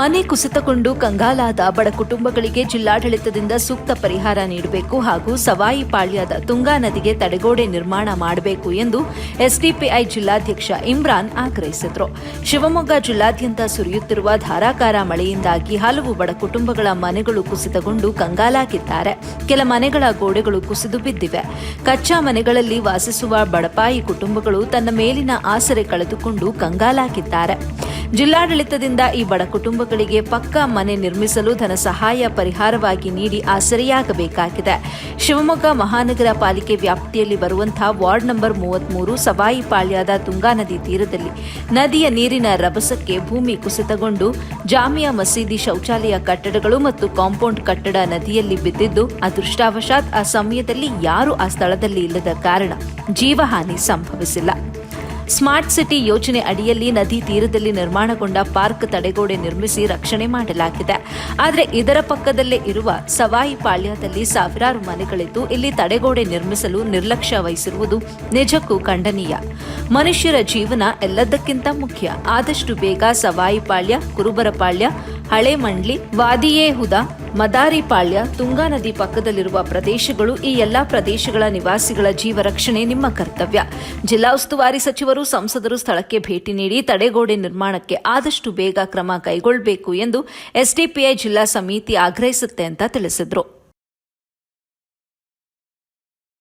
ಮನೆ ಕುಸಿತಗೊಂಡು ಕಂಗಾಲಾದ ಬಡ ಕುಟುಂಬಗಳಿಗೆ ಜಿಲ್ಲಾಡಳಿತದಿಂದ ಸೂಕ್ತ ಪರಿಹಾರ ನೀಡಬೇಕು ಹಾಗೂ ಸವಾಯಿ ಪಾಳ್ಯದ ತುಂಗಾ ನದಿಗೆ ತಡೆಗೋಡೆ ನಿರ್ಮಾಣ ಮಾಡಬೇಕು ಎಂದು ಎಸ್ಡಿಪಿಐ ಜಿಲ್ಲಾಧ್ಯಕ್ಷ ಇಮ್ರಾನ್ ಆಗ್ರಹಿಸಿದರು. ಶಿವಮೊಗ್ಗ ಜಿಲ್ಲಾದ್ಯಂತ ಸುರಿಯುತ್ತಿರುವ ಧಾರಾಕಾರ ಮಳೆಯಿಂದಾಗಿ ಹಲವು ಬಡ ಕುಟುಂಬಗಳ ಮನೆಗಳು ಕುಸಿತಗೊಂಡು ಕಂಗಾಲಾಗಿದ್ದಾರೆ. ಕೆಲ ಮನೆಗಳ ಗೋಡೆಗಳು ಕುಸಿದು ಬಿದ್ದಿವೆ. ಕಚ್ಚಾ ಮನೆಗಳಲ್ಲಿ ವಾಸಿಸುವ ಬಡಪಾಯಿ ಕುಟುಂಬಗಳು ತನ್ನ ಮೇಲಿನ ಆಸರೆ ಕಳೆದುಕೊಂಡು ಕಂಗಾಲಾಗಿದ್ದಾರೆ. ಜಿಲ್ಲಾಡಳಿತದಿಂದ ಈ ಬಡ ಕುಟುಂಬಗಳಿಗೆ ಪಕ್ಕಾ ಮನೆ ನಿರ್ಮಿಸಲು ಧನ ಸಹಾಯ ಪರಿಹಾರವಾಗಿ ನೀಡಿ ಆಸರೆಯಾಗಬೇಕಾಗಿದೆ. ಶಿವಮೊಗ್ಗ ಮಹಾನಗರ ಪಾಲಿಕೆ ವ್ಯಾಪ್ತಿಯಲ್ಲಿ ಬರುವಂತಹ ವಾರ್ಡ್ ನಂಬರ್ 33 ಸವಾಯಿ ಪಾಳ್ಯದ ತುಂಗಾ ನದಿ ತೀರದಲ್ಲಿ ನದಿಯ ನೀರಿನ ರಭಸಕ್ಕೆ ಭೂಮಿ ಕುಸಿತಗೊಂಡು ಜಾಮಿಯಾ ಮಸೀದಿ ಶೌಚಾಲಯ ಕಟ್ಟಡಗಳು ಮತ್ತು ಕಾಂಪೌಂಡ್ ಕಟ್ಟಡ ನದಿಯಲ್ಲಿ ಬಿದ್ದಿದ್ದು, ಅದೃಷ್ಟವಶಾತ್ ಆ ಸಮಯದಲ್ಲಿ ಯಾರೂ ಆ ಸ್ಥಳದಲ್ಲಿ ಇಲ್ಲದ ಕಾರಣ ಜೀವಹಾನಿ ಸಂಭವಿಸಿಲ್ಲ. ಸ್ಮಾರ್ಟ್ ಸಿಟಿ ಯೋಜನೆ ಅಡಿಯಲ್ಲಿ ನದಿ ತೀರದಲ್ಲಿ ನಿರ್ಮಾಣಗೊಂಡ ಪಾರ್ಕ್ ತಡೆಗೋಡೆ ನಿರ್ಮಿಸಿ ರಕ್ಷಣೆ ಮಾಡಲಾಗಿದೆ. ಆದರೆ ಇದರ ಪಕ್ಕದಲ್ಲೇ ಇರುವ ಸವಾಯಿ ಪಾಳ್ಯದಲ್ಲಿ ಸಾವಿರಾರು ಮನೆಗಳಿದ್ದು ಇಲ್ಲಿ ತಡೆಗೋಡೆ ನಿರ್ಮಿಸಲು ನಿರ್ಲಕ್ಷ್ಯ ವಹಿಸಿರುವುದು ನಿಜಕ್ಕೂ ಖಂಡನೀಯ. ಮನುಷ್ಯರ ಜೀವನ ಎಲ್ಲದಕ್ಕಿಂತ ಮುಖ್ಯ. ಆದಷ್ಟು ಬೇಗ ಸವಾಯಿ ಪಾಳ್ಯ, ಕುರುಬರಪಾಳ್ಯ, ಹಳೆ ಮಂಡ್ಲಿ, ವಾದಿಯೇ ಹುದಾ, ಮದಾರಿಪಾಳ್ಯ, ತುಂಗಾ ನದಿ ಪಕ್ಕದಲ್ಲಿರುವ ಪ್ರದೇಶಗಳು, ಈ ಎಲ್ಲಾ ಪ್ರದೇಶಗಳ ನಿವಾಸಿಗಳ ಜೀವ ರಕ್ಷಣೆ ನಿಮ್ಮ ಕರ್ತವ್ಯ. ಜಿಲ್ಲಾ ಉಸ್ತುವಾರಿ ಸಚಿವರು, ಸಂಸದರು ಸ್ಥಳಕ್ಕೆ ಭೇಟಿ ನೀಡಿ ತಡೆಗೋಡೆ ನಿರ್ಮಾಣಕ್ಕೆ ಆದಷ್ಟು ಬೇಗ ಕ್ರಮ ಕೈಗೊಳ್ಳಬೇಕು ಎಂದು ಎಸ್ಡಿಪಿಐ ಜಿಲ್ಲಾ ಸಮಿತಿ ಆಗ್ರಹಿಸುತ್ತೆ ಅಂತ ತಿಳಿಸಿದರು.